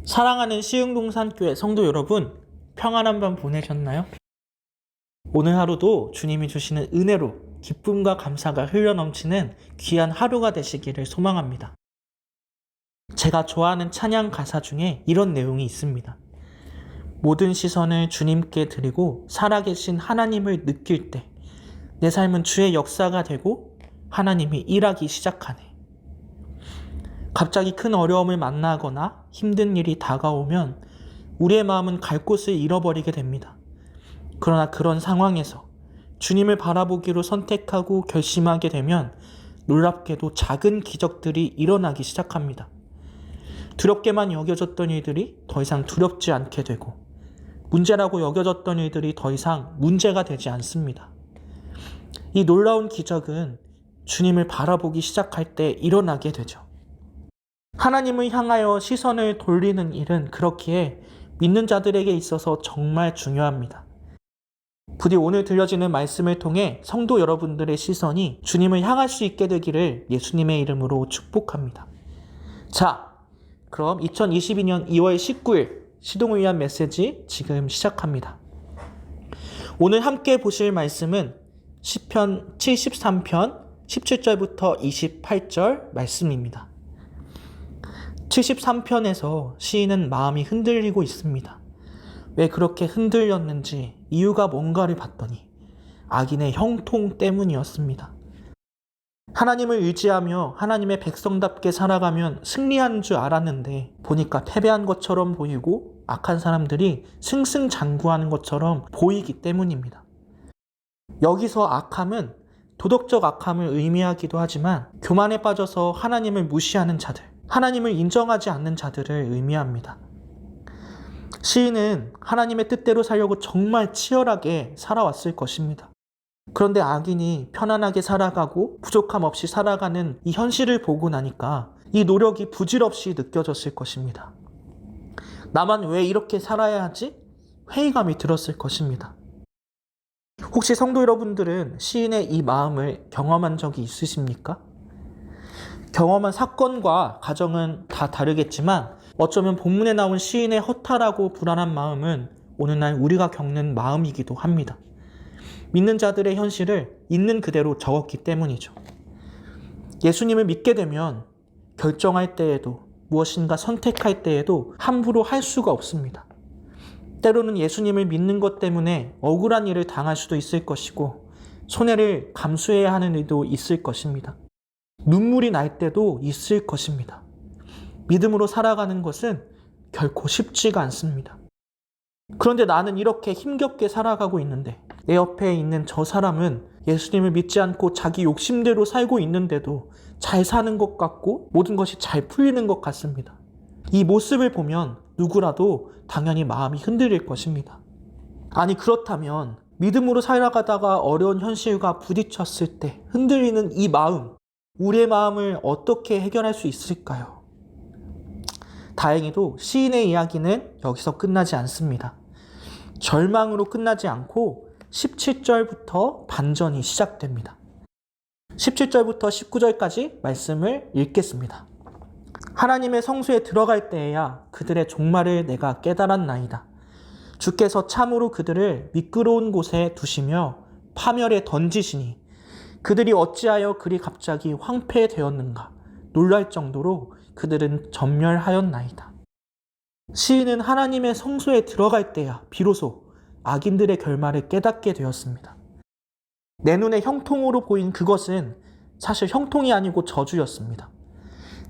사랑하는 시흥동산교회 성도 여러분, 평안한 밤 보내셨나요? 오늘 하루도 주님이 주시는 은혜로 기쁨과 감사가 흘러넘치는 귀한 하루가 되시기를 소망합니다. 제가 좋아하는 찬양 가사 중에 이런 내용이 있습니다. 모든 시선을 주님께 드리고 살아계신 하나님을 느낄 때 내 삶은 주의 역사가 되고 하나님이 일하기 시작하네. 갑자기 큰 어려움을 만나거나 힘든 일이 다가오면 우리의 마음은 갈 곳을 잃어버리게 됩니다. 그러나 그런 상황에서 주님을 바라보기로 선택하고 결심하게 되면 놀랍게도 작은 기적들이 일어나기 시작합니다. 두렵게만 여겨졌던 일들이 더 이상 두렵지 않게 되고 문제라고 여겨졌던 일들이 더 이상 문제가 되지 않습니다. 이 놀라운 기적은 주님을 바라보기 시작할 때 일어나게 되죠. 하나님을 향하여 시선을 돌리는 일은 그렇기에 믿는 자들에게 있어서 정말 중요합니다. 부디 오늘 들려지는 말씀을 통해 성도 여러분들의 시선이 주님을 향할 수 있게 되기를 예수님의 이름으로 축복합니다. 자, 그럼 2022년 2월 19일 시동을 위한 메시지 지금 시작합니다. 오늘 함께 보실 말씀은 시편 73편 17절부터 28절 말씀입니다. 73편에서 시인은 마음이 흔들리고 있습니다. 왜 그렇게 흔들렸는지 이유가 뭔가를 봤더니 악인의 형통 때문이었습니다. 하나님을 의지하며 하나님의 백성답게 살아가면 승리하는 줄 알았는데 보니까 패배한 것처럼 보이고 악한 사람들이 승승장구하는 것처럼 보이기 때문입니다. 여기서 악함은 도덕적 악함을 의미하기도 하지만 교만에 빠져서 하나님을 무시하는 자들, 하나님을 인정하지 않는 자들을 의미합니다. 시인은 하나님의 뜻대로 살려고 정말 치열하게 살아왔을 것입니다. 그런데 악인이 편안하게 살아가고 부족함 없이 살아가는 이 현실을 보고 나니까 이 노력이 부질없이 느껴졌을 것입니다. 나만 왜 이렇게 살아야 하지? 회의감이 들었을 것입니다. 혹시 성도 여러분들은 시인의 이 마음을 경험한 적이 있으십니까? 경험한 사건과 가정은 다 다르겠지만 어쩌면 본문에 나온 시인의 허탈하고 불안한 마음은 오늘날 우리가 겪는 마음이기도 합니다. 믿는 자들의 현실을 있는 그대로 적었기 때문이죠. 예수님을 믿게 되면 결정할 때에도 무엇인가 선택할 때에도 함부로 할 수가 없습니다. 때로는 예수님을 믿는 것 때문에 억울한 일을 당할 수도 있을 것이고 손해를 감수해야 하는 일도 있을 것입니다. 눈물이 날 때도 있을 것입니다. 믿음으로 살아가는 것은 결코 쉽지가 않습니다. 그런데 나는 이렇게 힘겹게 살아가고 있는데 내 옆에 있는 저 사람은 예수님을 믿지 않고 자기 욕심대로 살고 있는데도 잘 사는 것 같고 모든 것이 잘 풀리는 것 같습니다. 이 모습을 보면 누구라도 당연히 마음이 흔들릴 것입니다. 아니 그렇다면 믿음으로 살아가다가 어려운 현실과 부딪혔을 때 흔들리는 이 마음, 우리의 마음을 어떻게 해결할 수 있을까요? 다행히도 시인의 이야기는 여기서 끝나지 않습니다. 절망으로 끝나지 않고 17절부터 반전이 시작됩니다. 17절부터 19절까지 말씀을 읽겠습니다. 하나님의 성소에 들어갈 때에야 그들의 종말을 내가 깨달았나이다. 주께서 참으로 그들을 미끄러운 곳에 두시며 파멸에 던지시니 그들이 어찌하여 그리 갑자기 황폐되었는가 놀랄 정도로 그들은 전멸하였나이다. 시인은 하나님의 성소에 들어갈 때야 비로소 악인들의 결말을 깨닫게 되었습니다. 내 눈에 형통으로 보인 그것은 사실 형통이 아니고 저주였습니다.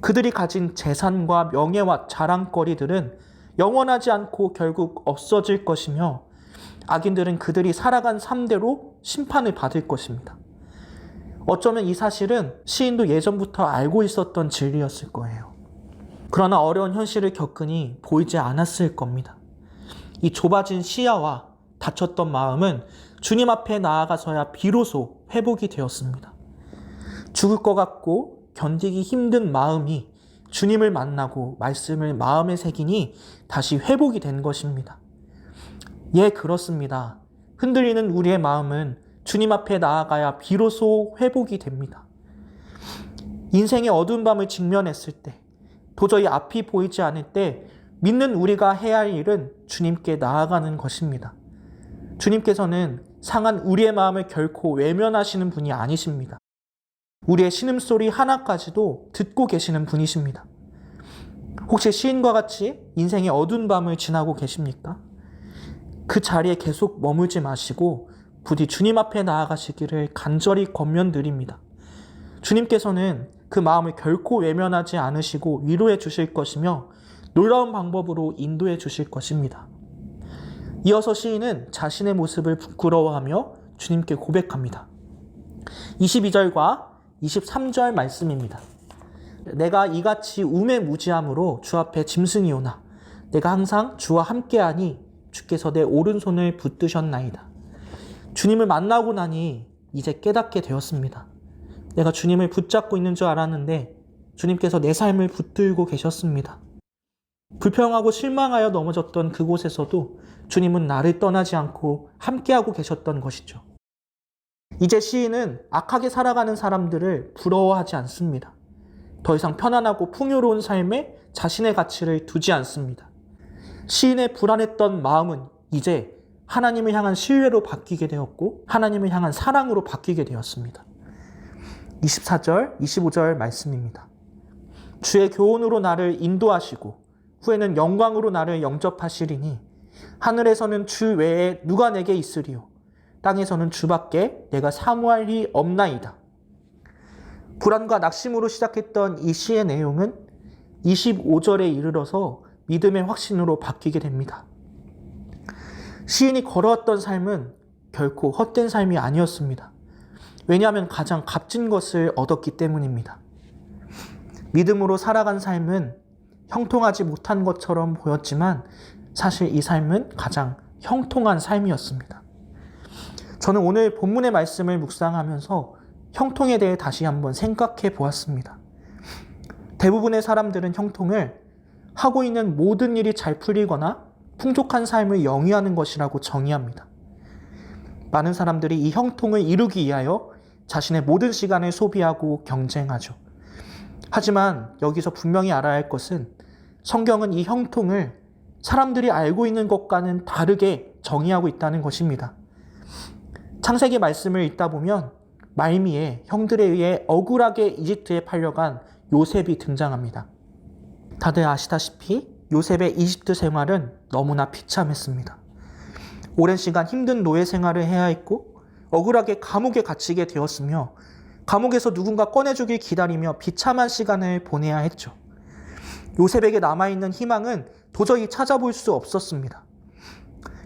그들이 가진 재산과 명예와 자랑거리들은 영원하지 않고 결국 없어질 것이며 악인들은 그들이 살아간 삶대로 심판을 받을 것입니다. 어쩌면 이 사실은 시인도 예전부터 알고 있었던 진리였을 거예요. 그러나 어려운 현실을 겪으니 보이지 않았을 겁니다. 이 좁아진 시야와 다쳤던 마음은 주님 앞에 나아가서야 비로소 회복이 되었습니다. 죽을 것 같고 견디기 힘든 마음이 주님을 만나고 말씀을 마음에 새기니 다시 회복이 된 것입니다. 예, 그렇습니다. 흔들리는 우리의 마음은 주님 앞에 나아가야 비로소 회복이 됩니다. 인생의 어두운 밤을 직면했을 때, 도저히 앞이 보이지 않을 때 믿는 우리가 해야 할 일은 주님께 나아가는 것입니다. 주님께서는 상한 우리의 마음을 결코 외면하시는 분이 아니십니다. 우리의 신음소리 하나까지도 듣고 계시는 분이십니다. 혹시 시인과 같이 인생의 어두운 밤을 지나고 계십니까? 그 자리에 계속 머물지 마시고 부디 주님 앞에 나아가시기를 간절히 권면드립니다. 주님께서는 그 마음을 결코 외면하지 않으시고 위로해 주실 것이며 놀라운 방법으로 인도해 주실 것입니다. 이어서 시인은 자신의 모습을 부끄러워하며 주님께 고백합니다. 22절과 23절 말씀입니다. 내가 이같이 우매무지함으로 주 앞에 짐승이오나 내가 항상 주와 함께하니 주께서 내 오른손을 붙드셨나이다. 주님을 만나고 나니 이제 깨닫게 되었습니다. 내가 주님을 붙잡고 있는 줄 알았는데 주님께서 내 삶을 붙들고 계셨습니다. 불평하고 실망하여 넘어졌던 그곳에서도 주님은 나를 떠나지 않고 함께하고 계셨던 것이죠. 이제 시인은 악하게 살아가는 사람들을 부러워하지 않습니다. 더 이상 편안하고 풍요로운 삶에 자신의 가치를 두지 않습니다. 시인의 불안했던 마음은 이제 하나님을 향한 신뢰로 바뀌게 되었고 하나님을 향한 사랑으로 바뀌게 되었습니다. 24절, 25절 말씀입니다. 주의 교훈으로 나를 인도하시고 후에는 영광으로 나를 영접하시리니 하늘에서는 주 외에 누가 내게 있으리요 땅에서는 주밖에 내가 사모할 리 없나이다. 불안과 낙심으로 시작했던 이 시의 내용은 25절에 이르러서 믿음의 확신으로 바뀌게 됩니다. 시인이 걸어왔던 삶은 결코 헛된 삶이 아니었습니다. 왜냐하면 가장 값진 것을 얻었기 때문입니다. 믿음으로 살아간 삶은 형통하지 못한 것처럼 보였지만 사실 이 삶은 가장 형통한 삶이었습니다. 저는 오늘 본문의 말씀을 묵상하면서 형통에 대해 다시 한번 생각해 보았습니다. 대부분의 사람들은 형통을 하고 있는 모든 일이 잘 풀리거나 풍족한 삶을 영위하는 것이라고 정의합니다. 많은 사람들이 이 형통을 이루기 위하여 자신의 모든 시간을 소비하고 경쟁하죠. 하지만 여기서 분명히 알아야 할 것은 성경은 이 형통을 사람들이 알고 있는 것과는 다르게 정의하고 있다는 것입니다. 창세기 말씀을 읽다 보면 말미에 형들에 의해 억울하게 이집트에 팔려간 요셉이 등장합니다. 다들 아시다시피 요셉의 이집트 생활은 너무나 비참했습니다. 오랜 시간 힘든 노예 생활을 해야 했고 억울하게 감옥에 갇히게 되었으며 감옥에서 누군가 꺼내주길 기다리며 비참한 시간을 보내야 했죠. 요셉에게 남아있는 희망은 도저히 찾아볼 수 없었습니다.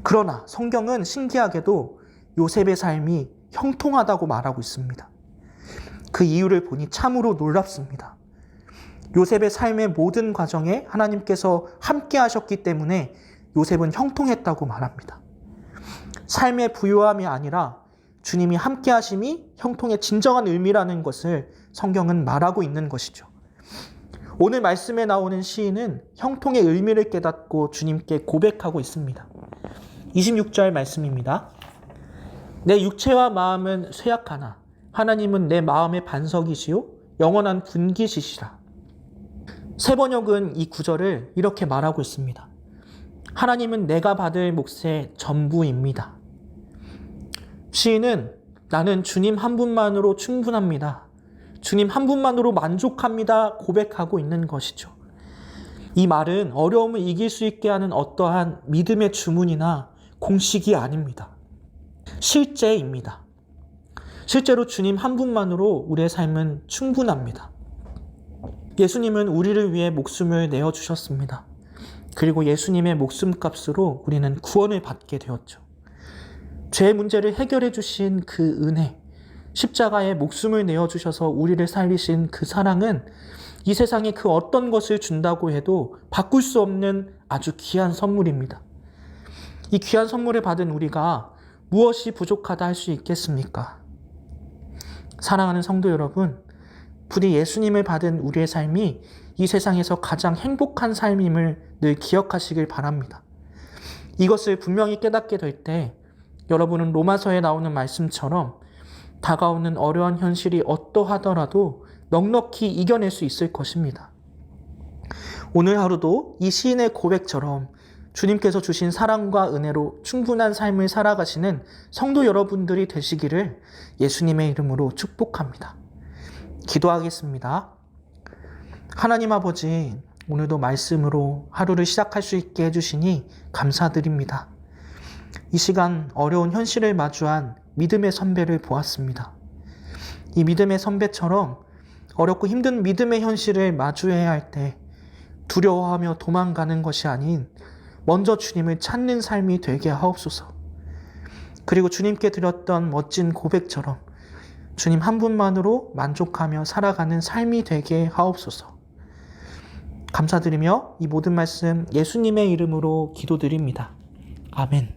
그러나 성경은 신기하게도 요셉의 삶이 형통하다고 말하고 있습니다. 그 이유를 보니 참으로 놀랍습니다. 요셉의 삶의 모든 과정에 하나님께서 함께 하셨기 때문에 요셉은 형통했다고 말합니다. 삶의 부요함이 아니라 주님이 함께 하심이 형통의 진정한 의미라는 것을 성경은 말하고 있는 것이죠. 오늘 말씀에 나오는 시인은 형통의 의미를 깨닫고 주님께 고백하고 있습니다. 26절 말씀입니다. 내 육체와 마음은 쇠약하나 하나님은 내 마음의 반석이시요 영원한 분깃이시라. 세번역은 이 구절을 이렇게 말하고 있습니다. 하나님은 내가 받을 몫의 전부입니다. 시인은 나는 주님 한 분만으로 충분합니다. 주님 한 분만으로 만족합니다. 고백하고 있는 것이죠. 이 말은 어려움을 이길 수 있게 하는 어떠한 믿음의 주문이나 공식이 아닙니다. 실제입니다. 실제로 주님 한 분만으로 우리의 삶은 충분합니다. 예수님은 우리를 위해 목숨을 내어주셨습니다. 그리고 예수님의 목숨값으로 우리는 구원을 받게 되었죠. 죄의 문제를 해결해 주신 그 은혜, 십자가에 목숨을 내어주셔서 우리를 살리신 그 사랑은 이 세상에 그 어떤 것을 준다고 해도 바꿀 수 없는 아주 귀한 선물입니다. 이 귀한 선물을 받은 우리가 무엇이 부족하다 할 수 있겠습니까? 사랑하는 성도 여러분, 부디 예수님을 받은 우리의 삶이 이 세상에서 가장 행복한 삶임을 늘 기억하시길 바랍니다. 이것을 분명히 깨닫게 될 때 여러분은 로마서에 나오는 말씀처럼 다가오는 어려운 현실이 어떠하더라도 넉넉히 이겨낼 수 있을 것입니다. 오늘 하루도 이 시인의 고백처럼 주님께서 주신 사랑과 은혜로 충분한 삶을 살아가시는 성도 여러분들이 되시기를 예수님의 이름으로 축복합니다. 기도하겠습니다. 하나님 아버지, 오늘도 말씀으로 하루를 시작할 수 있게 해주시니 감사드립니다. 이 시간 어려운 현실을 마주한 믿음의 선배를 보았습니다. 이 믿음의 선배처럼 어렵고 힘든 믿음의 현실을 마주해야 할 때 두려워하며 도망가는 것이 아닌 먼저 주님을 찾는 삶이 되게 하옵소서. 그리고 주님께 드렸던 멋진 고백처럼 주님 한 분만으로 만족하며 살아가는 삶이 되게 하옵소서. 감사드리며 이 모든 말씀 예수님의 이름으로 기도드립니다. 아멘.